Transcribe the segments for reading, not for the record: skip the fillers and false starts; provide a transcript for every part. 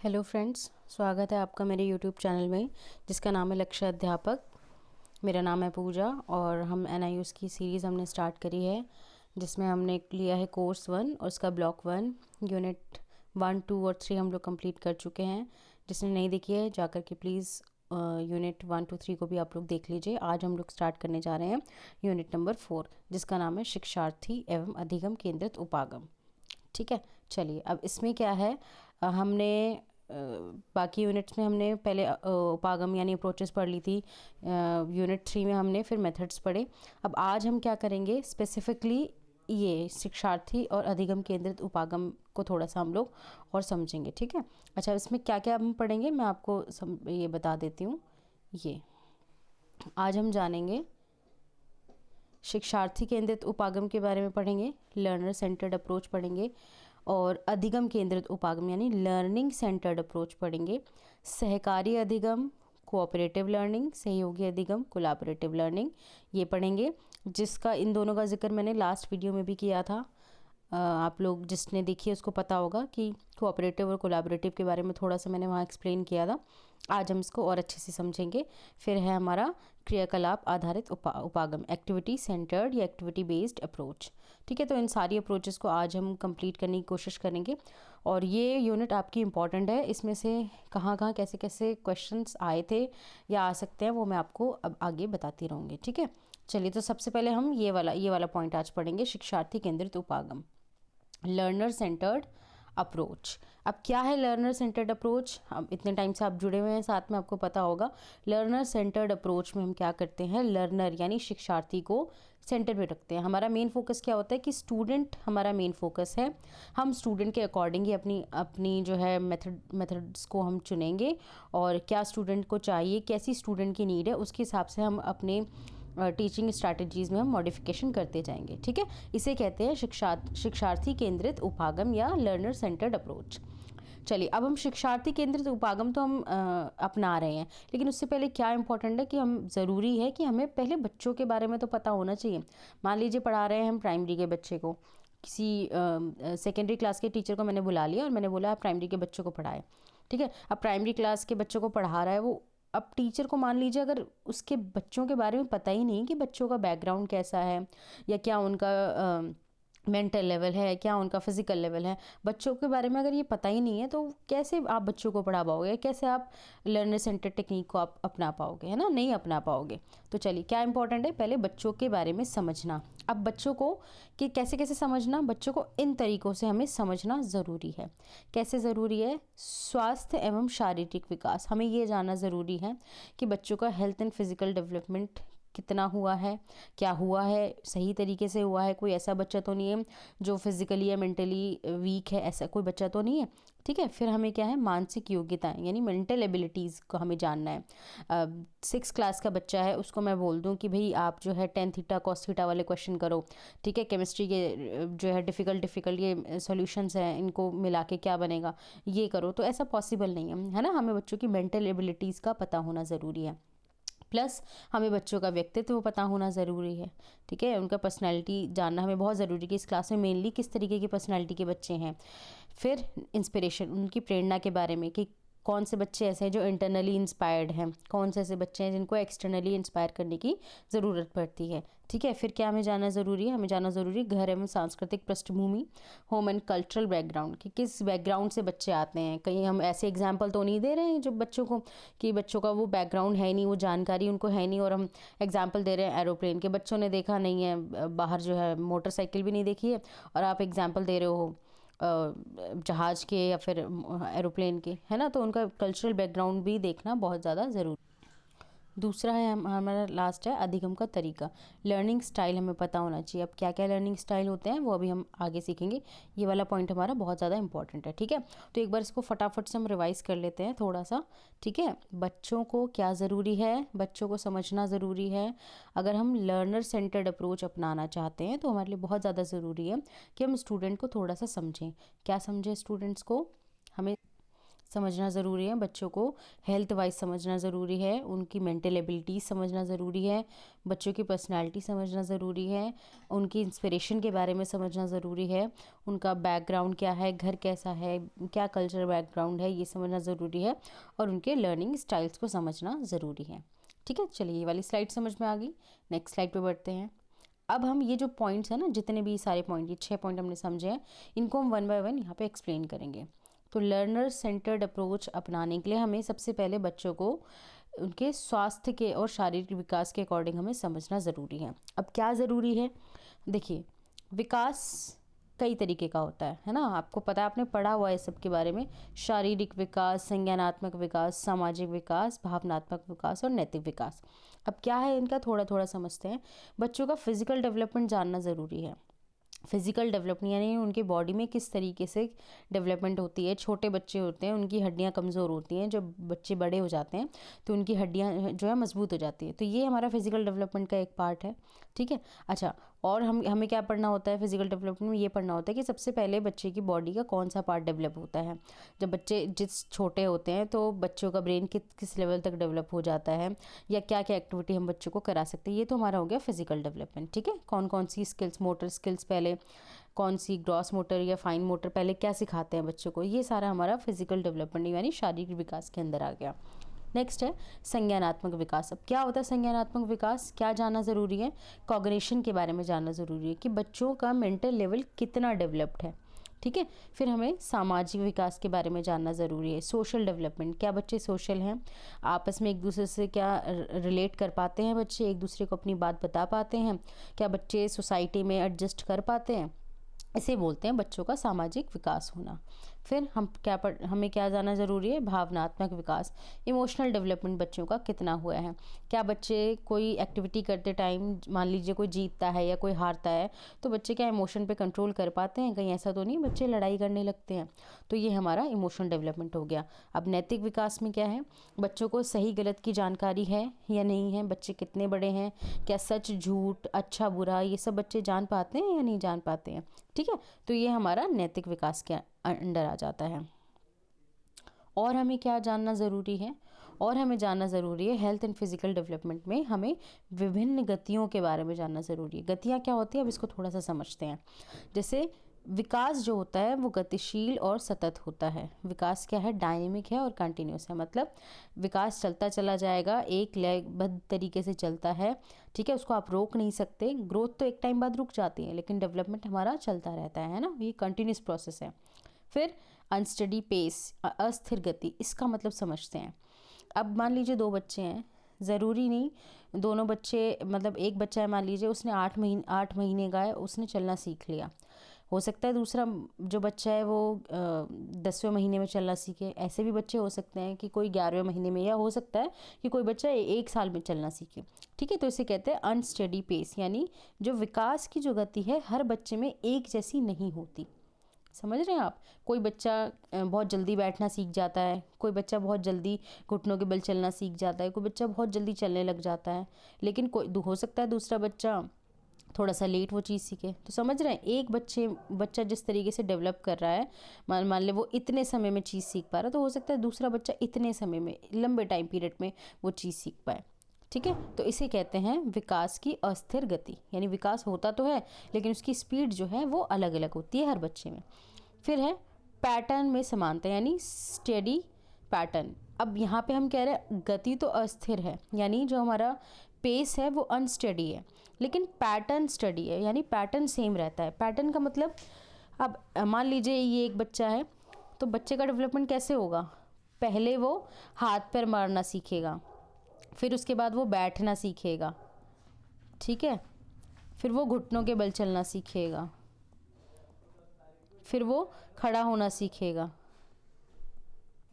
Hello friends, स्वागत है आपका मेरे यूट्यूब चैनल में जिसका नाम है लक्ष्य अध्यापक। मेरा नाम है पूजा और हम NIUS की सीरीज़ हमने स्टार्ट करी है जिसमें हमने लिया है कोर्स 1 और उसका ब्लॉक 1 यूनिट 1, 2 और 3 हम लोग कंप्लीट कर चुके हैं। जिसने नहीं देखी है जाकर के प्लीज़ यूनिट 1, 2, 3 को भी आप लोग देख लीजिए। आज हम लोग स्टार्ट करने जा रहे हैं यूनिट नंबर 4 जिसका नाम है शिक्षार्थी एवं अधिगम केंद्रित उपागम। ठीक है, चलिए अब इसमें क्या है, हमने बाकी यूनिट्स में हमने पहले उपागम यानी अप्रोचेस पढ़ ली थी। यूनिट 3 में हमने फिर मेथड्स पढ़े। अब आज हम क्या करेंगे, स्पेसिफिकली ये शिक्षार्थी और अधिगम केंद्रित उपागम को थोड़ा सा हम लोग और समझेंगे। ठीक है, अच्छा इसमें क्या क्या हम पढ़ेंगे मैं आपको ये बता देती हूँ। ये आज हम जानेंगे शिक्षार्थी केंद्रित उपागम के बारे में पढ़ेंगे, लर्नर सेंटर्ड अप्रोच पढ़ेंगे और अधिगम केंद्रित उपागम यानी लर्निंग सेंटर्ड अप्रोच पढ़ेंगे। सहकारी अधिगम, कोऑपरेटिव लर्निंग, सहयोगी अधिगम, कोलैबोरेटिव लर्निंग ये पढ़ेंगे, जिसका इन दोनों का जिक्र मैंने लास्ट वीडियो में भी किया था। आप लोग जिसने देखी है उसको पता होगा कि कोऑपरेटिव और कोलैबोरेटिव के बारे में थोड़ा सा मैंने वहाँ एक्सप्लेन किया था। आज हम इसको और अच्छे से समझेंगे। फिर है हमारा क्रियाकलाप आधारित उपागम, एक्टिविटी सेंटर्ड या एक्टिविटी बेस्ड अप्रोच। ठीक है, तो इन सारी अप्रोचेस को आज हम कंप्लीट करने की कोशिश करेंगे और ये यूनिट आपकी इम्पॉर्टेंट है। इसमें से कहाँ कहाँ कैसे कैसे क्वेश्चंस आए थे या आ सकते हैं वो मैं आपको अब आगे बताती रहूँगी। ठीक है, चलिए तो सबसे पहले हम ये वाला पॉइंट आज पढ़ेंगे, शिक्षार्थी केंद्रित उपागम, लर्नर सेंटर्ड अप्रोच। अब क्या है लर्नर सेंटर्ड अप्रोच? हम इतने टाइम से आप जुड़े हुए हैं साथ में, आपको पता होगा लर्नर सेंटर्ड अप्रोच में हम क्या करते हैं, लर्नर यानी शिक्षार्थी को सेंटर पे रखते हैं। हमारा मेन फोकस क्या होता है कि हमारा मेन फोकस है। हम स्टूडेंट के अकॉर्डिंग ही अपनी जो है मेथड्स को हम चुनेंगे और क्या स्टूडेंट को चाहिए, कैसी स्टूडेंट की नीड है, उसके हिसाब से हम अपने टीचिंग स्ट्रैटेजीज़ में हम मॉडिफिकेशन करते जाएंगे। ठीक है, इसे कहते हैं शिक्षार्थी केंद्रित उपागम या लर्नर सेंटर्ड अप्रोच। चलिए अब हम शिक्षार्थी केंद्रित उपागम तो हम अपना रहे हैं, लेकिन उससे पहले क्या इंपॉर्टेंट है कि हम ज़रूरी है कि हमें पहले बच्चों के बारे में तो पता होना चाहिए। मान लीजिए पढ़ा रहे हैं हम प्राइमरी के बच्चे को, किसी सेकेंडरी क्लास के टीचर को मैंने बुला लिया और मैंने बोला आप प्राइमरी के बच्चों को पढ़ाएं। ठीक है, अब प्राइमरी क्लास के बच्चों को पढ़ा रहा है वो, अब टीचर को मान लीजिए अगर उसके बच्चों के बारे में पता ही नहीं कि बच्चों का बैकग्राउंड कैसा है या क्या उनका मेंटल लेवल है, क्या उनका फिजिकल लेवल है, बच्चों के बारे में अगर ये पता ही नहीं है तो कैसे आप बच्चों को पढ़ा पाओगे, कैसे आप लर्नर सेंटर टेक्निक को आप अपना पाओगे, है ना, नहीं अपना पाओगे। तो चलिए क्या इंपॉर्टेंट है, पहले बच्चों के बारे में समझना। अब बच्चों को कि कैसे कैसे समझना, बच्चों को इन तरीक़ों से हमें समझना ज़रूरी है। कैसे ज़रूरी है? स्वास्थ्य एवं शारीरिक विकास, हमें ये जानना ज़रूरी है कि बच्चों का हेल्थ एंड फिजिकल डेवलपमेंट कितना हुआ है, क्या हुआ है, सही तरीके से हुआ है, कोई ऐसा बच्चा तो नहीं है जो फिजिकली या मेंटली वीक है, ऐसा कोई बच्चा तो नहीं है। ठीक है, फिर हमें क्या है, मानसिक योग्यताएं यानी मेंटल एबिलिटीज़ को हमें जानना है। 6 क्लास का बच्चा है, उसको मैं बोल दूं कि भाई आप जो है टेन थीटा कॉस थीटा वाले क्वेश्चन करो। ठीक है, केमिस्ट्री के जो है डिफ़िकल्ट ये सॉल्यूशंस हैं, इनको मिला के क्या बनेगा ये करो, तो ऐसा पॉसिबल नहीं है ना। हमें बच्चों की मेंटल एबिलिटीज़ का पता होना ज़रूरी है, प्लस हमें बच्चों का व्यक्तित्व पता होना ज़रूरी है। ठीक है, उनका पर्सनैलिटी जानना हमें बहुत ज़रूरी है कि इस क्लास में मेनली किस तरीके की पर्सनैलिटी के बच्चे हैं। फिर इंस्पिरेशन, उनकी प्रेरणा के बारे में कि कौन से बच्चे ऐसे हैं जो इंटरनली इंस्पायर्ड हैं, कौन से ऐसे बच्चे हैं जिनको एक्सटर्नली इंस्पायर करने की ज़रूरत पड़ती है। ठीक है, फिर क्या हमें जानना ज़रूरी है, हमें जानना ज़रूरी है घर एवं सांस्कृतिक पृष्ठभूमि, होम एंड कल्चरल बैकग्राउंड, कि किस बैकग्राउंड से बच्चे आते हैं। कहीं हम ऐसे एग्जाम्पल तो नहीं दे रहे हैं जो बच्चों को कि बच्चों का वो बैकग्राउंड है नहीं, वो जानकारी उनको है नहीं, और हम एग्जाम्पल दे रहे हैं एरोप्लेन के, बच्चों ने देखा नहीं है, बाहर जो है मोटरसाइकिल भी नहीं देखी है और आप एग्जाम्पल दे रहे हो जहाज़ के या फिर एरोप्लेन के, है ना। तो उनका कल्चरल बैकग्राउंड भी देखना बहुत ज़्यादा ज़रूरी। दूसरा है हमारा लास्ट है अधिगम का तरीका, लर्निंग स्टाइल हमें पता होना चाहिए। अब क्या क्या लर्निंग स्टाइल होते हैं वो अभी हम आगे सीखेंगे, ये वाला पॉइंट हमारा बहुत ज़्यादा इंपॉर्टेंट है। ठीक है, तो एक बार इसको फटाफट से हम रिवाइज़ कर लेते हैं थोड़ा सा। ठीक है, बच्चों को क्या ज़रूरी है, बच्चों को समझना ज़रूरी है। अगर हम लर्नर सेंटर्ड अप्रोच अपनाना चाहते हैं तो हमारे लिए बहुत ज़्यादा ज़रूरी है कि हम स्टूडेंट को थोड़ा सा समझें। क्या समझें स्टूडेंट्स को? हमें समझना ज़रूरी है, बच्चों को हेल्थ वाइज समझना ज़रूरी है, उनकी मेंटल एबिलिटीज़ समझना ज़रूरी है, बच्चों की पर्सनालिटी समझना ज़रूरी है, उनकी इंस्पिरेशन के बारे में समझना ज़रूरी है, उनका बैकग्राउंड क्या है, घर कैसा है, क्या कल्चर बैकग्राउंड है, ये समझना ज़रूरी है, और उनके लर्निंग स्टाइल्स को समझना ज़रूरी है। ठीक है, चलिए ये वाली स्लाइड समझ में आ गई। नेक्स्ट स्लाइड पे बढ़ते हैं। अब हम ये जो पॉइंट्स हैं ना, जितने भी सारे पॉइंट, ये 6 पॉइंट हमने समझे हैं, इनको हम वन बाय वन यहाँ पे एक्सप्लेन करेंगे। तो लर्नर सेंटर्ड अप्रोच अपनाने के लिए हमें सबसे पहले बच्चों को उनके स्वास्थ्य के और शारीरिक विकास के अकॉर्डिंग हमें समझना ज़रूरी है। अब क्या ज़रूरी है, देखिए विकास कई तरीके का होता है ना, आपको पता है, आपने पढ़ा हुआ है सब के बारे में। शारीरिक विकास, संज्ञानात्मक विकास, सामाजिक विकास, भावनात्मक विकास और नैतिक विकास। अब क्या है इनका, थोड़ा थोड़ा समझते हैं। बच्चों का फिजिकल डेवलपमेंट जानना ज़रूरी है। फिजिकल डेवलपमेंट यानी उनकी बॉडी में किस तरीके से डेवलपमेंट होती है। छोटे बच्चे होते हैं, उनकी हड्डियां कमज़ोर होती हैं, जब बच्चे बड़े हो जाते हैं तो उनकी हड्डियां जो है मजबूत हो जाती है। तो ये हमारा फिजिकल डेवलपमेंट का एक पार्ट है। ठीक है, अच्छा, और हमें क्या पढ़ना होता है फिजिकल डेवलपमेंट में, ये पढ़ना होता है कि सबसे पहले बच्चे की बॉडी का कौन सा पार्ट डेवलप होता है। जब बच्चे जिस छोटे होते हैं तो बच्चों का ब्रेन किस लेवल तक डेवलप हो जाता है, या क्या क्या एक्टिविटी हम बच्चों को करा सकते हैं, ये तो हमारा हो गया फिजिकल डेवलपमेंट। ठीक है, कौन कौन सी स्किल्स, मोटर स्किल्स पहले, कौन सी ग्रॉस मोटर या फाइन मोटर पहले क्या सिखाते हैं बच्चों को, ये सारा हमारा फिजिकल डेवलपमेंट यानी शारीरिक विकास के अंदर आ गया। नेक्स्ट है संज्ञानात्मक विकास। अब क्या होता है संज्ञानात्मक विकास, क्या जानना ज़रूरी है, कॉग्निशन के बारे में जानना ज़रूरी है कि बच्चों का मेंटल लेवल कितना डेवलप्ड है। ठीक है, फिर हमें सामाजिक विकास के बारे में जानना ज़रूरी है, सोशल डेवलपमेंट, क्या बच्चे सोशल हैं, आपस में एक दूसरे से क्या रिलेट कर पाते हैं बच्चे, एक दूसरे को अपनी बात बता पाते हैं, क्या बच्चे सोसाइटी में एडजस्ट कर पाते हैं, इसे बोलते हैं बच्चों का सामाजिक विकास होना। फिर हमें क्या जानना ज़रूरी है, भावनात्मक विकास, इमोशनल डेवलपमेंट बच्चों का कितना हुआ है, क्या बच्चे कोई एक्टिविटी करते टाइम, मान लीजिए कोई जीतता है या कोई हारता है, तो बच्चे क्या इमोशन पे कंट्रोल कर पाते हैं, कहीं ऐसा तो नहीं बच्चे लड़ाई करने लगते हैं। तो ये हमारा इमोशनल डेवलपमेंट हो गया। अब नैतिक विकास में क्या है, बच्चों को सही गलत की जानकारी है या नहीं है, बच्चे कितने बड़े हैं, क्या सच झूठ, अच्छा बुरा, ये सब बच्चे जान पाते हैं या नहीं जान पाते हैं। ठीक है, तो ये हमारा नैतिक विकास के अंडर आ जाता है। और हमें क्या जानना ज़रूरी है, और हमें जानना ज़रूरी है हेल्थ एंड फिजिकल डेवलपमेंट में हमें विभिन्न गतियों के बारे में जानना ज़रूरी है। गतियाँ क्या होती है, अब इसको थोड़ा सा समझते हैं। जैसे विकास जो होता है वो गतिशील और सतत होता है। विकास क्या है, डायनेमिक है और कंटिन्यूस है, मतलब विकास चलता चला जाएगा, एक लयबद्ध तरीके से चलता है। ठीक है, उसको आप रोक नहीं सकते। ग्रोथ तो एक टाइम बाद रुक जाती है, लेकिन डेवलपमेंट हमारा चलता रहता है ना, ये कंटिन्यूस प्रोसेस है। फिर अनस्टडी पेस, अस्थिर गति, इसका मतलब समझते हैं। अब मान लीजिए 2 बच्चे हैं, ज़रूरी नहीं दोनों बच्चे, मतलब एक बच्चा है मान लीजिए उसने 8 महीने का है, उसने चलना सीख लिया, हो सकता है दूसरा जो बच्चा है वो 10वें महीने में चलना सीखे। ऐसे भी बच्चे हो सकते हैं कि कोई 11वें महीने में, या हो सकता है कि कोई बच्चा 1 साल में चलना सीखे। ठीक है, तो इसे कहते हैं अनस्टेडी पेस, यानी जो विकास की जो गति है हर बच्चे में एक जैसी नहीं होती। समझ रहे हैं आप, कोई बच्चा बहुत जल्दी बैठना सीख जाता है, कोई बच्चा बहुत जल्दी घुटनों के बल चलना सीख जाता है, कोई बच्चा बहुत जल्दी चलने लग जाता है, लेकिन कोई हो सकता है दूसरा बच्चा थोड़ा सा लेट वो चीज़ सीखे। तो समझ रहे हैं, एक बच्चा जिस तरीके से डेवलप कर रहा है, मान ले वो इतने समय में चीज़ सीख पा रहा है, तो हो सकता है दूसरा बच्चा इतने समय में, लंबे टाइम पीरियड में वो चीज़ सीख पाए। ठीक है, तो इसे कहते हैं विकास की अस्थिर गति, यानी विकास होता तो है लेकिन उसकी स्पीड जो है वो अलग अलग होती है हर बच्चे में। फिर है पैटर्न में समानता, यानी स्टेडी पैटर्न। अब यहाँ पे हम कह रहे हैं गति तो अस्थिर है, यानी जो हमारा पेस है वो अनस्टेडी है, लेकिन पैटर्न स्टडी है, यानी पैटर्न सेम रहता है। पैटर्न का मतलब, अब मान लीजिए ये एक बच्चा है, तो बच्चे का डेवलपमेंट कैसे होगा, पहले वो हाथ पैर मारना सीखेगा, फिर उसके बाद वो बैठना सीखेगा, ठीक है, फिर वो घुटनों के बल चलना सीखेगा, फिर वो खड़ा होना सीखेगा,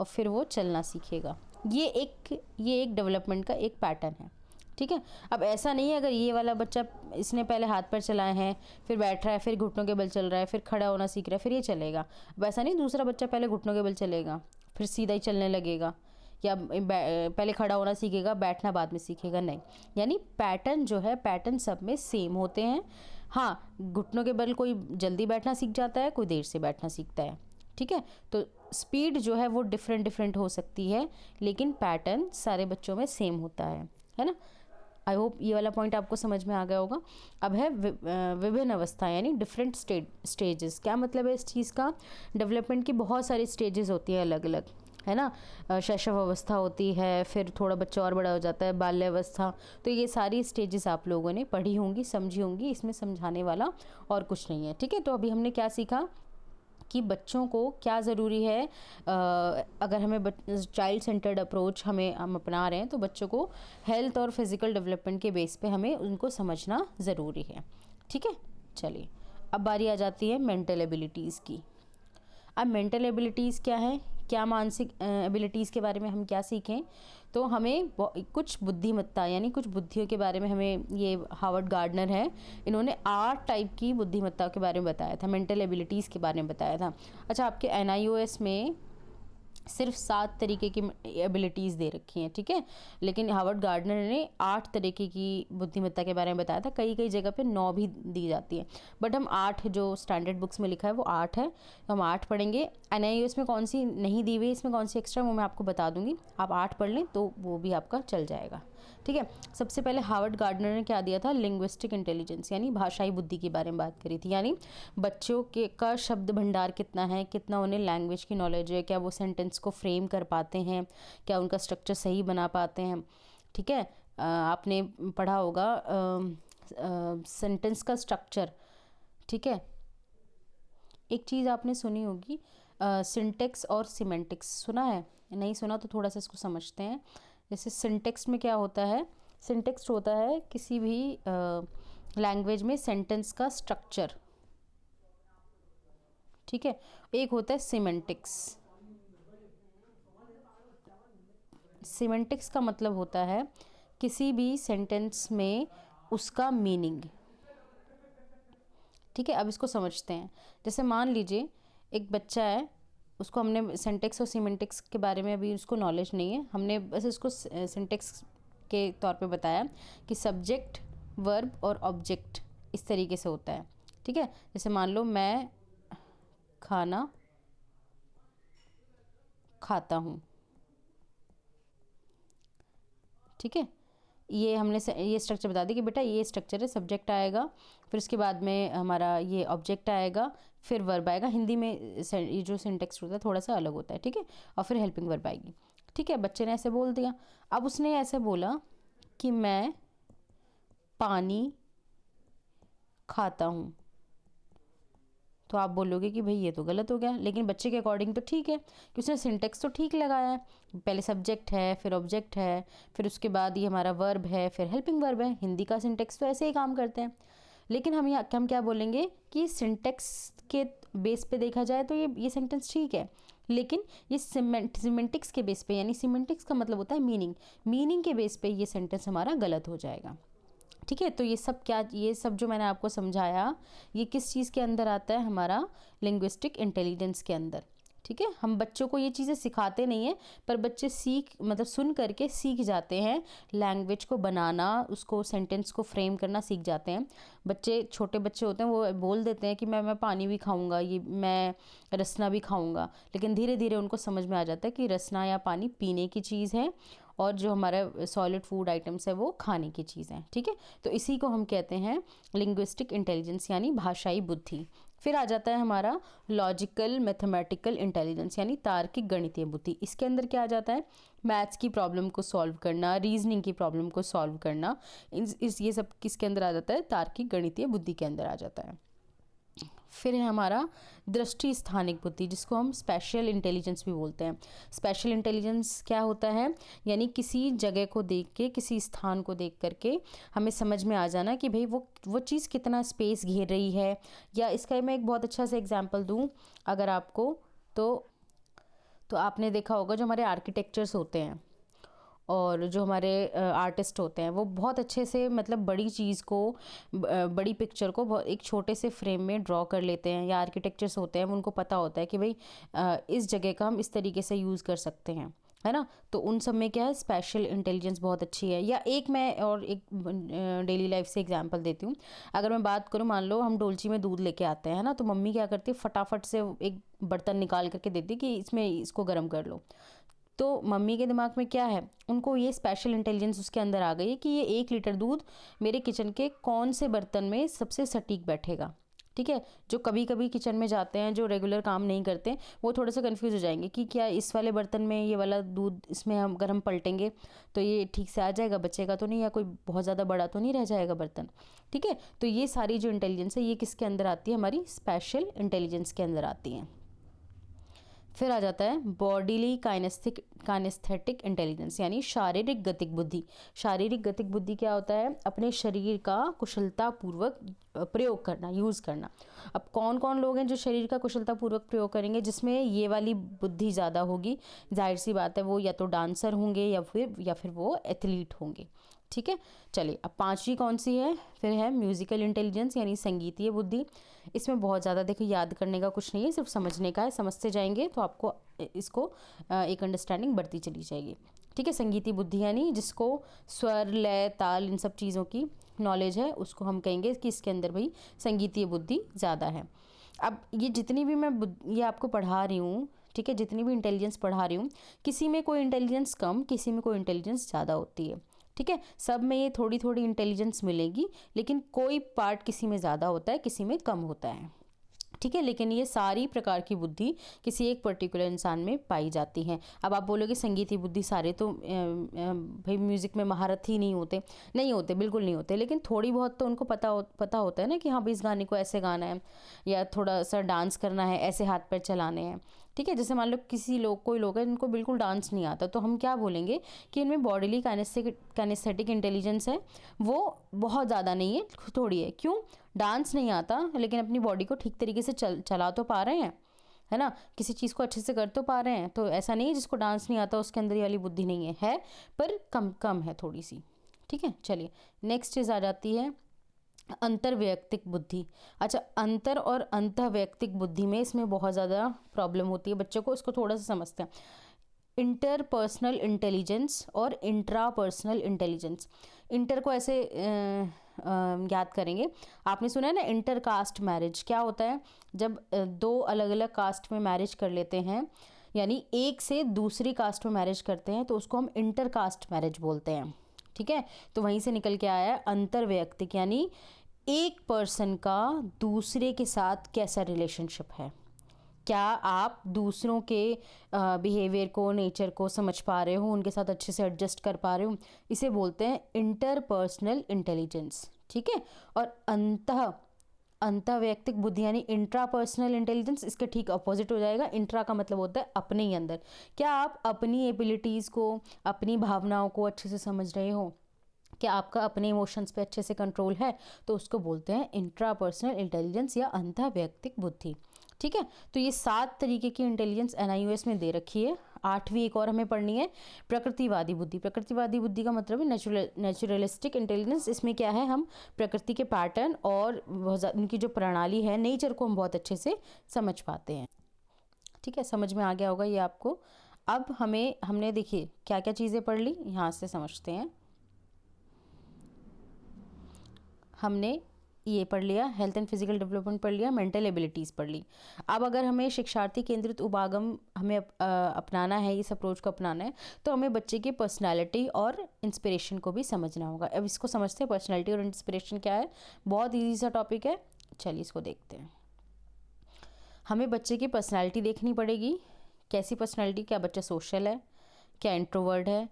और फिर वो चलना सीखेगा। ये एक डेवलपमेंट का एक पैटर्न है। ठीक है, अब ऐसा नहीं है अगर ये वाला बच्चा, इसने पहले हाथ पैर चलाए हैं, फिर बैठ रहा है, फिर घुटनों के बल चल रहा है, फिर खड़ा होना सीख रहा है, फिर ये चलेगा। अब ऐसा नहीं दूसरा बच्चा पहले घुटनों के बल चलेगा, फिर सीधा ही चलने लगेगा, या पहले खड़ा होना सीखेगा, बैठना बाद में सीखेगा, नहीं। यानी पैटर्न जो है, पैटर्न सब में सेम होते हैं। हाँ, घुटनों के बल कोई जल्दी बैठना सीख जाता है, कोई देर से बैठना सीखता है। ठीक है। तो स्पीड जो है वो डिफरेंट डिफरेंट हो सकती है, लेकिन पैटर्न सारे बच्चों में सेम होता है ना। आई होप ये वाला पॉइंट आपको समझ में आ गया होगा। अब है विभिन्न अवस्था यानी डिफरेंट स्टेजेस। क्या मतलब है इस चीज़ का? डेवलपमेंट की बहुत सारी स्टेजेस होती है अलग अलग, है ना। शैशव अवस्था होती है, फिर थोड़ा बच्चा और बड़ा हो जाता है बाल्यावस्था। तो ये सारी स्टेजेस आप लोगों ने पढ़ी होंगी, समझी होंगी, इसमें समझाने वाला और कुछ नहीं है, ठीक है। तो अभी हमने क्या सीखा कि बच्चों को क्या ज़रूरी है, अगर हमें चाइल्ड सेंटर्ड अप्रोच हम अपना रहे हैं तो बच्चों को हेल्थ और फिज़िकल डेवलपमेंट के बेस पे हमें उनको समझना ज़रूरी है, ठीक है। चलिए अब बारी आ जाती है मेंटल एबिलिटीज़ की। अब मेंटल एबिलिटीज़ क्या है, क्या मानसिक एबिलिटीज़ के बारे में हम क्या सीखें? तो हमें कुछ बुद्धिमत्ता यानी कुछ बुद्धियों के बारे में हमें, ये हार्वर्ड गार्डनर है, इन्होंने 8 टाइप की बुद्धिमत्ता के बारे में बताया था, मेंटल एबिलिटीज़ के बारे में बताया था। अच्छा, आपके NIOS में सिर्फ 7 तरीके की एबिलिटीज़ दे रखी हैं, ठीक है, लेकिन हार्वर्ड गार्डनर ने 8 तरीके की बुद्धिमत्ता के बारे में बताया था। कई कई जगह पे 9 भी दी जाती है, बट हम 8 जो स्टैंडर्ड बुक्स में लिखा है वो 8 है, तो हम 8 पढ़ेंगे। NIOS में कौन सी नहीं दी हुई, इसमें कौन सी एक्स्ट्रा, वो मैं आपको बता दूंगी। आप 8 पढ़ लें तो वो भी आपका चल जाएगा, ठीक है। सबसे पहले हार्वर्ड गार्डनर ने क्या दिया था? लिंग्विस्टिक इंटेलिजेंस यानी भाषाई बुद्धि के बारे में बात करी थी, यानी बच्चों के का शब्द भंडार कितना है, कितना उन्हें लैंग्वेज की नॉलेज है, क्या वो सेंटेंस को फ्रेम कर पाते हैं, क्या उनका स्ट्रक्चर सही बना पाते हैं, ठीक है। आपने पढ़ा होगा सेंटेंस का स्ट्रक्चर, ठीक है। एक चीज़ आपने सुनी होगी, सिंटेक्स और सिमेंटिक्स, सुना है? नहीं सुना तो थोड़ा सा इसको समझते हैं। जैसे सिंटेक्स में क्या होता है? सिंटेक्स होता है किसी भी लैंग्वेज में सेंटेंस का स्ट्रक्चर, ठीक है। एक होता है सिमेंटिक्स। सिमेंटिक्स का मतलब होता है किसी भी सेंटेंस में उसका मीनिंग, ठीक है। अब इसको समझते हैं। जैसे मान लीजिए एक बच्चा है, उसको हमने सिंटेक्स और सिमेंटिक्स के बारे में अभी उसको नॉलेज नहीं है, हमने बस इसको सिंटेक्स के तौर पे बताया कि सब्जेक्ट, वर्ब और ऑब्जेक्ट इस तरीके से होता है, ठीक है। जैसे मान लो मैं खाना खाता हूँ, ठीक है। ये हमने ये स्ट्रक्चर बता दी कि बेटा ये स्ट्रक्चर है, सब्जेक्ट आएगा, फिर उसके बाद में हमारा ये ऑब्जेक्ट आएगा, फिर वर्ब आएगा। हिंदी में ये जो सिंटेक्स होता है थोड़ा सा अलग होता है, ठीक है, और फिर हेल्पिंग वर्ब आएगी, ठीक है। बच्चे ने ऐसे बोल दिया। अब उसने ऐसे बोला कि मैं पानी खाता हूँ, तो आप बोलोगे कि भाई ये तो गलत हो गया, लेकिन बच्चे के अकॉर्डिंग तो ठीक है कि उसने सिंटेक्स तो ठीक लगाया है। पहले सब्जेक्ट है, फिर ऑब्जेक्ट है, फिर उसके बाद ये हमारा वर्ब है, फिर हेल्पिंग वर्ब है। हिंदी का सिंटेक्स तो ऐसे ही काम करते हैं, लेकिन हम क्या बोलेंगे कि सिंटेक्स के बेस पे देखा जाए तो ये सेंटेंस ठीक है, लेकिन ये सिमेंटिक्स के बेस पे, यानी सिमेंटिक्स का मतलब होता है मीनिंग के बेस पे ये सेंटेंस हमारा गलत हो जाएगा, ठीक है। तो ये सब जो मैंने आपको समझाया ये किस चीज़ के अंदर आता है? हमारा लिंग्विस्टिक इंटेलिजेंस के अंदर, ठीक है। हम बच्चों को ये चीज़ें सिखाते नहीं हैं, पर बच्चे सुन करके सीख जाते हैं लैंग्वेज को बनाना, उसको सेंटेंस को फ्रेम करना सीख जाते हैं। बच्चे, छोटे बच्चे होते हैं, वो बोल देते हैं कि मैं पानी भी खाऊंगा, ये मैं रसना भी खाऊंगा, लेकिन धीरे धीरे उनको समझ में आ जाता है कि रसना या पानी पीने की चीज़ है और जो हमारा सॉलिड फूड आइटम्स है वो खाने की चीज़ है, ठीक है। तो इसी को हम कहते हैं लिंग्विस्टिक इंटेलिजेंस यानी भाषाई बुद्धि। फिर आ जाता है हमारा लॉजिकल मैथमेटिकल इंटेलिजेंस यानी तार्किक गणितीय बुद्धि। इसके अंदर क्या आ जाता है? मैथ्स की प्रॉब्लम को सॉल्व करना, रीजनिंग की प्रॉब्लम को सॉल्व करना, ये सब किसके अंदर आ जाता है? तार्किक गणितीय बुद्धि के अंदर आ जाता है। फिर है हमारा दृष्टि स्थानिक बुद्धि, जिसको हम स्पेशल इंटेलिजेंस भी बोलते हैं। स्पेशल इंटेलिजेंस क्या होता है? यानी किसी जगह को देख के, किसी स्थान को देख करके हमें समझ में आ जाना कि भाई वो चीज़ कितना स्पेस घेर रही है। या इसका मैं एक बहुत अच्छा सा एग्जांपल दूं अगर आपको, तो आपने देखा होगा जो हमारे आर्किटेक्चर्स होते हैं और जो हमारे आर्टिस्ट होते हैं, वो बहुत अच्छे से मतलब बड़ी चीज़ को, बड़ी पिक्चर को एक छोटे से फ्रेम में ड्रॉ कर लेते हैं। या आर्किटेक्चर्स होते हैं, उनको पता होता है कि भाई इस जगह का हम इस तरीके से यूज़ कर सकते हैं, है ना। तो उन सब में क्या है, स्पेशल इंटेलिजेंस बहुत अच्छी है। या एक मैं और एक डेली लाइफ से एग्जांपल देती हूँ। अगर मैं बात करूँ, मान लो हम डोलची में दूध लेके आते हैं ना, तो मम्मी क्या करती है, फटाफट से एक बर्तन निकाल करके देती कि इसमें इसको गर्म कर लो। तो मम्मी के दिमाग में क्या है, उनको ये स्पेशल इंटेलिजेंस उसके अंदर आ गई है कि ये 1 लीटर दूध मेरे किचन के कौन से बर्तन में सबसे सटीक बैठेगा। ठीक है, जो कभी कभी किचन में जाते हैं, जो रेगुलर काम नहीं करते, वो थोड़े से कंफ्यूज हो जाएंगे कि क्या इस वाले बर्तन में ये वाला दूध, इसमें हम अगर हम पलटेंगे तो ये ठीक से आ जाएगा, बचेगा तो नहीं, या कोई बहुत ज़्यादा बड़ा तो नहीं रह जाएगा बर्तन। ठीक है, तो ये सारी जो इंटेलिजेंस है, ये किसके अंदर आती है, हमारी स्पेशल इंटेलिजेंस के अंदर आती है। फिर आ जाता है बॉडीली काइनेस्थेटिक इंटेलिजेंस, यानी शारीरिक गतिक बुद्धि। शारीरिक गतिक बुद्धि क्या होता है, अपने शरीर का कुशलतापूर्वक प्रयोग करना, यूज़ करना। अब कौन कौन लोग हैं जो शरीर का कुशलतापूर्वक प्रयोग करेंगे, जिसमें ये वाली बुद्धि ज़्यादा होगी, जाहिर सी बात है वो या तो डांसर होंगे या फिर वो एथलीट होंगे। ठीक है, चलिए अब 5वीं कौन सी है, फिर है म्यूजिकल इंटेलिजेंस, यानी संगीतीय बुद्धि। इसमें बहुत ज़्यादा देखिए याद करने का कुछ नहीं है, सिर्फ समझने का है। समझते जाएंगे तो आपको इसको एक अंडरस्टैंडिंग बढ़ती चली जाएगी। ठीक है, संगीतीय बुद्धि यानी जिसको स्वर, लय, ताल, इन सब चीज़ों की नॉलेज है, उसको हम कहेंगे कि इसके अंदर भाई संगीतीय बुद्धि ज़्यादा है। अब ये जितनी भी मैं ये आपको पढ़ा रही हूँ, ठीक है, जितनी भी इंटेलिजेंस पढ़ा रही हूँ, किसी में कोई इंटेलिजेंस कम, किसी में कोई इंटेलिजेंस ज़्यादा होती है। ठीक है, सब में ये थोड़ी थोड़ी इंटेलिजेंस मिलेगी, लेकिन कोई पार्ट किसी में ज़्यादा होता है, किसी में कम होता है। ठीक है, लेकिन ये सारी प्रकार की बुद्धि किसी एक पर्टिकुलर इंसान में पाई जाती हैं। अब आप बोलोगे संगीतीय बुद्धि सारे तो भाई म्यूज़िक में महारत ही नहीं होते, नहीं होते, बिल्कुल नहीं होते, लेकिन थोड़ी बहुत तो उनको पता होता है ना कि हाँ भाई इस गाने को ऐसे गाना है, या थोड़ा सा डांस करना है, ऐसे हाथ पैर चलाने हैं। ठीक है, जैसे मान लो कोई लोग हैं जिनको बिल्कुल डांस नहीं आता, तो हम क्या बोलेंगे कि इनमें बॉडीली काइनेस्थेटिक इंटेलिजेंस है, वो बहुत ज़्यादा नहीं है, थोड़ी है। क्यों? डांस नहीं आता, लेकिन अपनी बॉडी को ठीक तरीके से चला तो पा रहे हैं, है ना, किसी चीज़ को अच्छे से कर तो पा रहे हैं। तो ऐसा नहीं है जिसको डांस नहीं आता उसके अंदर ये वाली बुद्धि नहीं है पर कम है थोड़ी सी। ठीक है, चलिए नेक्स्ट चीज़ आ जाती है अंतर्वैयक्तिक बुद्धि। अच्छा, अंतर और अंतःवैयक्तिक बुद्धि में इसमें बहुत ज़्यादा प्रॉब्लम होती है बच्चों को, इसको थोड़ा सा समझते हैं। इंटरपर्सनल इंटेलिजेंस और इंट्रापर्सनल इंटेलिजेंस। इंटर को ऐसे याद करेंगे, आपने सुना है ना इंटर कास्ट मैरिज। क्या होता है, जब दो अलग अलग कास्ट में मैरिज कर लेते हैं, यानी एक से दूसरी कास्ट में मैरिज करते हैं, तो उसको हम इंटर कास्ट मैरिज बोलते हैं। ठीक है, तो वहीं से निकल के आया है अंतर्वैयक्तिक, यानी एक पर्सन का दूसरे के साथ कैसा रिलेशनशिप है, क्या आप दूसरों के बिहेवियर को, नेचर को समझ पा रहे हो, उनके साथ अच्छे से एडजस्ट कर पा रहे हो, इसे बोलते हैं इंटरपर्सनल इंटेलिजेंस। ठीक है, और अंतःवैयक्तिक बुद्धि यानी इंट्रापर्सनल इंटेलिजेंस इसके ठीक अपोजिट हो जाएगा। इंट्रा का मतलब होता है अपने ही अंदर, क्या आप अपनी एबिलिटीज़ को, अपनी भावनाओं को अच्छे से समझ रहे हो, क्या आपका अपने इमोशंस पे अच्छे से कंट्रोल है, तो उसको बोलते हैं इंट्रापर्सनल इंटेलिजेंस या अंतःवैयक्तिक बुद्धि। ठीक है, तो ये 7 तरीके की इंटेलिजेंस NIOS में दे रखी है। 8वीं एक और हमें पढ़नी है, प्रकृतिवादी बुद्धि। प्रकृतिवादी बुद्धि का मतलब है नेचुरलिस्टिक इंटेलिजेंस। इसमें क्या है, हम प्रकृति के पैटर्न और उनकी जो प्रणाली है, नेचर को हम बहुत अच्छे से समझ पाते हैं। ठीक है, समझ में आ गया होगा ये आपको। अब हमने देखिए क्या क्या चीज़ें पढ़ ली, यहाँ से समझते हैं। हमने ये पढ़ लिया, हेल्थ एंड फिजिकल डेवलपमेंट पढ़ लिया, मेंटल एबिलिटीज़ पढ़ ली। अब अगर हमें शिक्षार्थी केंद्रित उपागम हमें अपनाना है, इस अप्रोच को अपनाना है, तो हमें बच्चे की पर्सनालिटी और इंस्पिरेशन को भी समझना होगा। अब इसको समझते हैं, पर्सनालिटी और इंस्पिरेशन क्या है। बहुत ईजी सा टॉपिक है, चलिए इसको देखते हैं। हमें बच्चे की पर्सनैलिटी देखनी पड़ेगी, कैसी पर्सनैलिटी, क्या बच्चा सोशल है, क्या इंट्रोवर्ट है,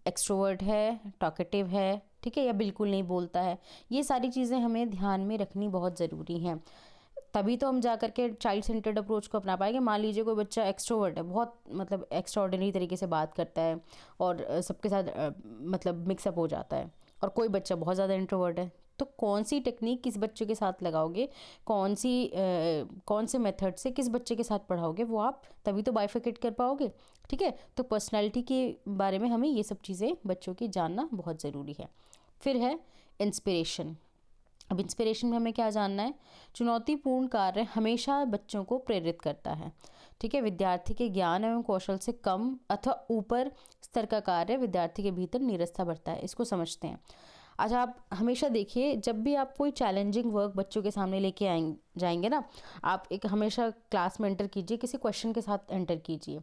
एक्सट्रोवर्ट है, टॉकेटिव है, ठीक है, या बिल्कुल नहीं बोलता है। ये सारी चीज़ें हमें ध्यान में रखनी बहुत ज़रूरी हैं, तभी तो हम जा कर के चाइल्ड सेंटर्ड अप्रोच को अपना पाएंगे। मान लीजिए कोई बच्चा एक्सट्रोवर्ट है, बहुत मतलब एक्स्ट्राऑर्डिनरी तरीके से बात करता है और सबके साथ मतलब मिक्सअप हो जाता है, और कोई बच्चा बहुत ज़्यादा इंट्रोवर्ट है, तो कौन सी टेक्निक किस बच्चे के साथ लगाओगे, कौन से मेथड से किस बच्चे के साथ पढ़ाओगे, वो आप तभी तो बाइफिकेट कर पाओगे। ठीक है, तो पर्सनैलिटी के बारे में हमें ये सब चीज़ें बच्चों की जानना बहुत ज़रूरी है। फिर है इंस्पिरेशन। अब इंस्पिरेशन में हमें क्या जानना है, चुनौतीपूर्ण कार्य हमेशा बच्चों को प्रेरित करता है। ठीक है। विद्यार्थी के ज्ञान एवं कौशल से कम अथवा ऊपर स्तर का कार्य विद्यार्थी के भीतर नीरसता बढ़ता है, इसको समझते हैं। अच्छा, आप हमेशा देखिए, जब भी आप कोई चैलेंजिंग वर्क बच्चों के सामने लेके जाएंगे ना, आप एक हमेशा क्लास में एंटर कीजिए, किसी क्वेश्चन के साथ एंटर कीजिए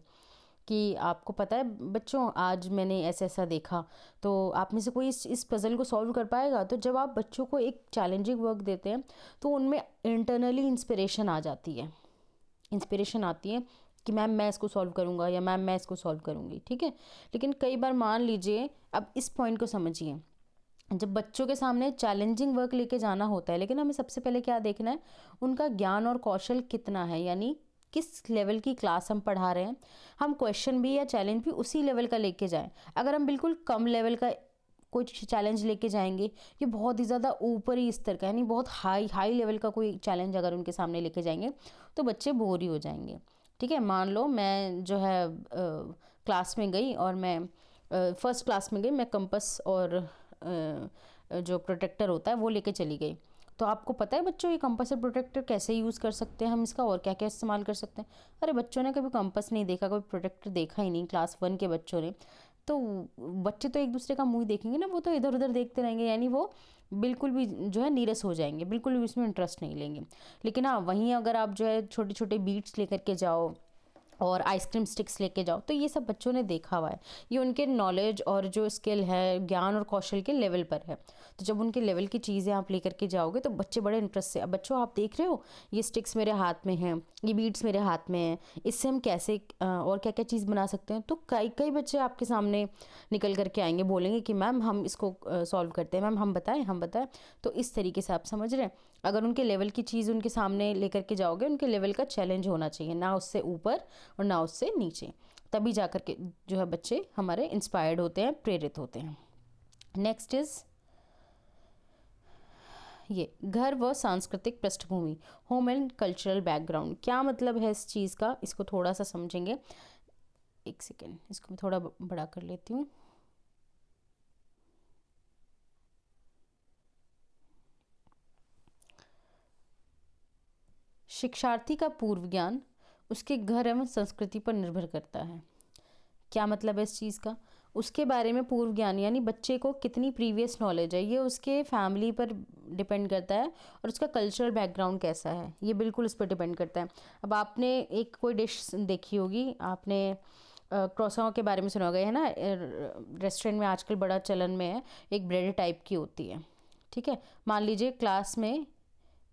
कि आपको पता है बच्चों आज मैंने ऐसा ऐसा देखा, तो आप में से कोई इस पज़ल को सॉल्व कर पाएगा। तो जब आप बच्चों को एक चैलेंजिंग वर्क देते हैं तो उनमें इंटरनली इंस्पिरेशन आ जाती है, इंस्पिरेशन आती है कि मैम मैं इसको सॉल्व करूँगा या मैम मैं इसको सॉल्व करूँगी, ठीक है। लेकिन कई बार मान लीजिए, अब इस पॉइंट को समझिए, जब बच्चों के सामने चैलेंजिंग वर्क लेके जाना होता है, लेकिन हमें सबसे पहले क्या देखना है, उनका ज्ञान और कौशल कितना है, यानी किस लेवल की क्लास हम पढ़ा रहे हैं। हम क्वेश्चन भी या चैलेंज भी उसी लेवल का लेके जाएं। अगर हम बिल्कुल कम लेवल का कोई चैलेंज लेके जाएंगे, ये बहुत ही ज़्यादा ऊपरी स्तर का, यानी बहुत हाई लेवल का कोई चैलेंज अगर उनके सामने लेके जाएंगे तो बच्चे बोर ही हो जाएंगे, ठीक है। मान लो मैं जो है क्लास में गई और मैं फर्स्ट क्लास में गई, मैं कंपस और जो प्रोटेक्टर होता है वो लेके चली गई। तो आपको पता है बच्चों, ये कंपस और प्रोटेक्टर कैसे यूज़ कर सकते हैं हम इसका, और क्या क्या इस्तेमाल कर सकते हैं। अरे बच्चों ने कभी कंपस नहीं देखा, कभी प्रोटेक्टर देखा ही नहीं, क्लास 1 के बच्चों ने, तो बच्चे तो एक दूसरे का मुंह देखेंगे ना, वो तो इधर उधर देखते रहेंगे, यानी वो बिल्कुल भी जो है नीरस हो जाएंगे, बिल्कुल भी उसमें इंटरेस्ट नहीं लेंगे। लेकिन हाँ, वहीं अगर आप जो है छोटे छोटे बीट्स लेकर के जाओ और आइसक्रीम स्टिक्स लेके जाओ, तो ये सब बच्चों ने देखा हुआ है, ये उनके नॉलेज और जो स्किल है, ज्ञान और कौशल के लेवल पर है। तो जब उनके लेवल की चीज़ें आप लेकर के जाओगे तो बच्चे बड़े इंटरेस्ट से, अब बच्चों आप देख रहे हो ये स्टिक्स मेरे हाथ में हैं, ये बीड्स मेरे हाथ में हैं, इससे हम कैसे और क्या क्या चीज़ बना सकते हैं। तो कई कई बच्चे आपके सामने निकल करके आएंगे, बोलेंगे कि मैम हम इसको सॉल्व करते हैं, मैम हम बताएं। तो इस तरीके से आप समझ रहे हैं, अगर उनके लेवल की चीज़ उनके सामने लेकर के जाओगे, उनके लेवल का चैलेंज होना चाहिए, ना उससे ऊपर और ना उससे नीचे, तभी जा कर के जो है बच्चे हमारे इंस्पायर्ड होते हैं, प्रेरित होते हैं। नेक्स्ट इज ये घर व सांस्कृतिक पृष्ठभूमि, होम एंड कल्चरल बैकग्राउंड। क्या मतलब है इस चीज़ का, इसको थोड़ा सा समझेंगे। एक सेकेंड, इसको मैं थोड़ा बड़ा कर लेती हूँ। शिक्षार्थी का पूर्व ज्ञान उसके घर एवं संस्कृति पर निर्भर करता है। क्या मतलब है इस चीज़ का, उसके बारे में पूर्व ज्ञान यानी बच्चे को कितनी प्रीवियस नॉलेज है, ये उसके फैमिली पर डिपेंड करता है, और उसका कल्चरल बैकग्राउंड कैसा है ये बिल्कुल उस पर डिपेंड करता है। अब आपने एक कोई डिश देखी होगी, आपने क्रॉसों के बारे में सुना होगा, है ना, रेस्टोरेंट में आजकल बड़ा चलन में है, एक ब्रेड टाइप की होती है, ठीक है। मान लीजिए क्लास में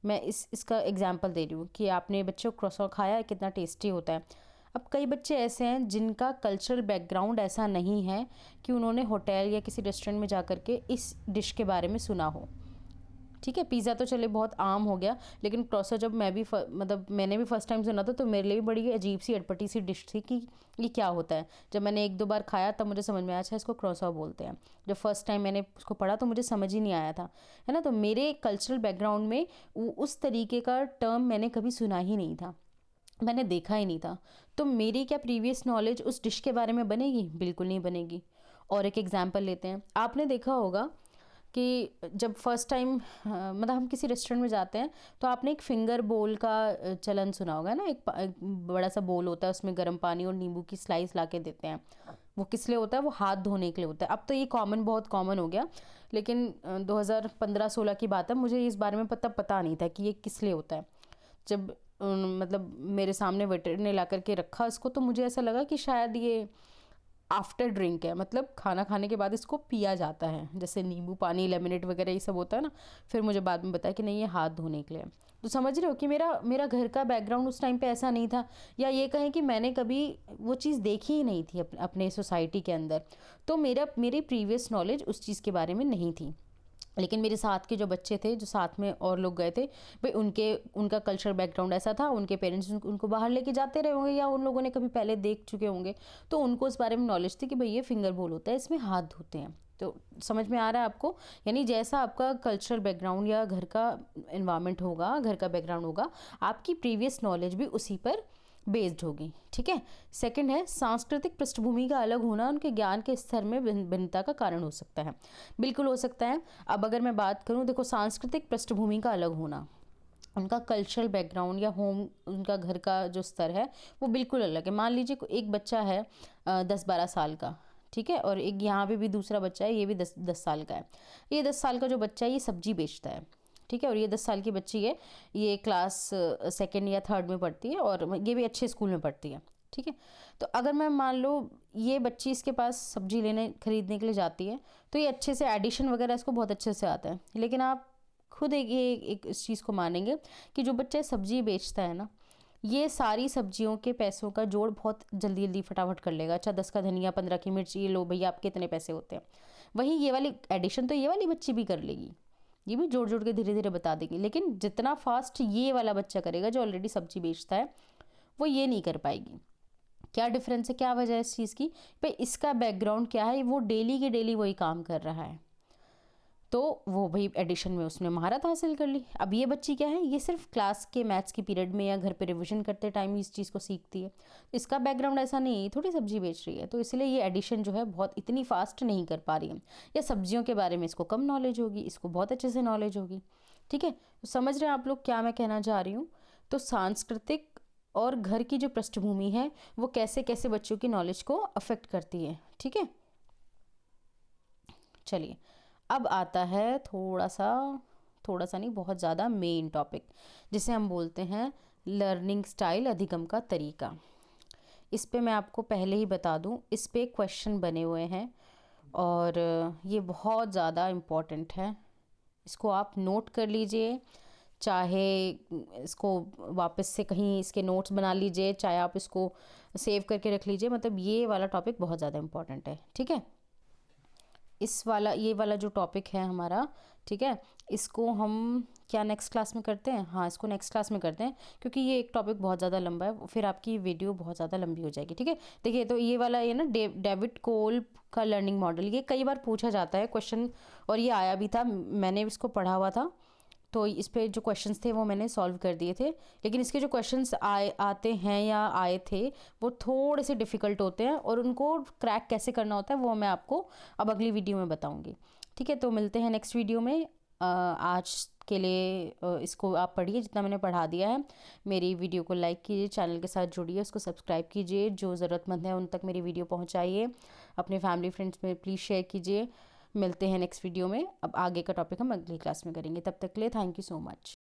मैं इसका एग्जाम्पल दे रही हूँ कि आपने बच्चों क्रॉसों खाया, कितना टेस्टी होता है। अब कई बच्चे ऐसे हैं जिनका कल्चरल बैकग्राउंड ऐसा नहीं है कि उन्होंने होटल या किसी रेस्टोरेंट में जा कर के इस डिश के बारे में सुना हो, ठीक है। पिज़्ज़ा तो चले बहुत आम हो गया, लेकिन क्रोसो जब मैं भी मैंने भी फर्स्ट टाइम सुना था तो मेरे लिए भी बड़ी अजीब सी अटपटी सी डिश थी कि ये क्या होता है। जब मैंने 1-2 बार खाया तब मुझे समझ में आया, अच्छा इसको क्रोसो बोलते हैं। जब फर्स्ट टाइम मैंने उसको पढ़ा तो मुझे समझ ही नहीं आया था, है ना। तो मेरे कल्चरल बैकग्राउंड में उस तरीके का टर्म मैंने कभी सुना ही नहीं था, मैंने देखा ही नहीं था। तो मेरी क्या प्रीवियस नॉलेज उस डिश के बारे में बनेगी? बिल्कुल नहीं बनेगी। और एक एग्जांपल लेते हैं, आपने देखा होगा कि जब फर्स्ट टाइम मतलब हम किसी रेस्टोरेंट में जाते हैं तो आपने एक फिंगर बोल का चलन सुना होगा ना, एक बड़ा सा बोल होता है, उसमें गर्म पानी और नींबू की स्लाइस ला के देते हैं। वो किस लिए होता है? वो हाथ धोने के लिए होता है। अब तो ये बहुत कॉमन हो गया, लेकिन 2015-16 की बात है, मुझे इस बारे में पता नहीं था कि ये किस लिए होता है। जब मतलब मेरे सामने वेटर ने ला करके रखा इसको, तो मुझे ऐसा लगा कि शायद ये आफ्टर ड्रिंक है, मतलब खाना खाने के बाद इसको पिया जाता है, जैसे नींबू पानी, लेमनेड वगैरह ये सब होता है ना। फिर मुझे बाद में बताया कि नहीं, ये हाथ धोने के लिए। तो समझ रहे हो कि मेरा घर का बैकग्राउंड उस टाइम पे ऐसा नहीं था, या ये कहें कि मैंने कभी वो चीज़ देखी ही नहीं थी अपने सोसाइटी के अंदर। तो मेरी प्रीवियस नॉलेज उस चीज़ के बारे में नहीं थी। लेकिन मेरे साथ के जो बच्चे थे, जो साथ में और लोग गए थे, भाई उनका कल्चरल बैकग्राउंड ऐसा था, उनके पेरेंट्स उनको बाहर लेके जाते रहे होंगे, या उन लोगों ने कभी पहले देख चुके होंगे, तो उनको इस बारे में नॉलेज थी कि भाई ये फिंगर बोल होता है, इसमें हाथ धोते हैं। तो समझ में आ रहा है आपको, यानी जैसा आपका कल्चरल बैकग्राउंड या घर का एनवायरनमेंट होगा, घर का बैकग्राउंड होगा, आपकी प्रीवियस नॉलेज भी उसी पर बेस्ड होगी, ठीक है। सेकंड है, सांस्कृतिक पृष्ठभूमि का अलग होना उनके ज्ञान के स्तर में भिन्नता का कारण हो सकता है। बिल्कुल हो सकता है। अब अगर मैं बात करूं, देखो सांस्कृतिक पृष्ठभूमि का अलग होना, उनका कल्चरल बैकग्राउंड या होम उनका घर का जो स्तर है वो बिल्कुल अलग है। मान लीजिए एक बच्चा है 10-12 साल का, ठीक है, और एक यहाँ पे भी दूसरा बच्चा है, ये भी 10 साल का है। ये 10 साल का जो बच्चा है ये सब्जी बेचता है, ठीक है, और ये 10 साल की बच्ची है, ये क्लास सेकेंड या थर्ड में पढ़ती है और ये भी अच्छे स्कूल में पढ़ती है, ठीक है। तो अगर मैं मान लो ये बच्ची इसके पास सब्जी लेने खरीदने के लिए जाती है, तो ये अच्छे से एडिशन वगैरह इसको बहुत अच्छे से आता है। लेकिन आप खुद एक इस चीज़ को मानेंगे कि जो बच्चा सब्जी बेचता है ना, ये सारी सब्जियों के पैसों का जोड़ बहुत जल्दी जल्दी फटाफट कर लेगा। अच्छा, 10 का धनिया, 15 की मिर्च, ये लो भैया आपके इतने पैसे होते हैं। वहीं ये वाली एडिशन तो ये वाली बच्ची भी कर लेगी, ये भी जोड़ जोड़ के धीरे धीरे बता देगी। लेकिन जितना फास्ट ये वाला बच्चा करेगा जो ऑलरेडी सब्जी बेचता है, वो ये नहीं कर पाएगी। क्या डिफरेंस है, क्या वजह है इस चीज़ की? भाई इसका बैकग्राउंड क्या है, वो डेली के डेली वही काम कर रहा है, तो वो भाई एडिशन में उसने महारत हासिल कर ली। अब ये बच्ची क्या है, ये सिर्फ क्लास के मैथ्स की पीरियड में या घर पे रिवीजन करते टाइम इस चीज़ को सीखती है। इसका बैकग्राउंड ऐसा नहीं है, ये थोड़ी सब्जी बेच रही है, तो इसलिए ये एडिशन जो है बहुत इतनी फास्ट नहीं कर पा रही है। या सब्जियों के बारे में इसको कम नॉलेज होगी, इसको बहुत अच्छे से नॉलेज होगी, ठीक है। तो समझ रहे हैं आप लोग क्या मैं कहना चाह रही हूँ? तो सांस्कृतिक और घर की जो पृष्ठभूमि है वो कैसे कैसे बच्चों की नॉलेज को अफेक्ट करती है, ठीक है। चलिए, अब आता है थोड़ा सा नहीं, बहुत ज़्यादा मेन टॉपिक, जिसे हम बोलते हैं लर्निंग स्टाइल, अधिगम का तरीका। इस पे मैं आपको पहले ही बता दूं, इस पे क्वेश्चन बने हुए हैं और ये बहुत ज़्यादा इम्पॉर्टेंट है। इसको आप नोट कर लीजिए, चाहे इसको वापस से कहीं इसके नोट्स बना लीजिए, चाहे आप इसको सेव करके रख लीजिए। मतलब ये वाला टॉपिक बहुत ज़्यादा इम्पॉर्टेंट है, ठीक है। ये वाला जो टॉपिक है हमारा, ठीक है, इसको हम क्या नेक्स्ट क्लास में करते हैं? हाँ, इसको नेक्स्ट क्लास में करते हैं, क्योंकि ये एक टॉपिक बहुत ज़्यादा लंबा है, फिर आपकी वीडियो बहुत ज़्यादा लंबी हो जाएगी, ठीक है। देखिए, तो ये वाला ये ना डेविड कोल्ब का लर्निंग मॉडल, ये कई बार पूछा जाता है क्वेश्चन, और ये आया भी था, मैंने इसको पढ़ा हुआ था, तो इस पे जो क्वेश्चंस थे वो मैंने सॉल्व कर दिए थे। लेकिन इसके जो क्वेश्चंस आते हैं या आए थे वो थोड़े से डिफ़िकल्ट होते हैं, और उनको क्रैक कैसे करना होता है वो मैं आपको अब अगली वीडियो में बताऊंगी, ठीक है। तो मिलते हैं नेक्स्ट वीडियो में। आज के लिए इसको आप पढ़िए जितना मैंने पढ़ा दिया है। मेरी वीडियो को लाइक कीजिए, चैनल के साथ जुड़िए, उसको सब्सक्राइब कीजिए, जो ज़रूरतमंद है उन तक मेरी वीडियो पहुँचाइए, अपने फैमिली फ्रेंड्स में प्लीज़ शेयर कीजिए। मिलते हैं नेक्स्ट वीडियो में। अब आगे का टॉपिक हम अगली क्लास में करेंगे। तब तक के लिए थैंक यू सो मच।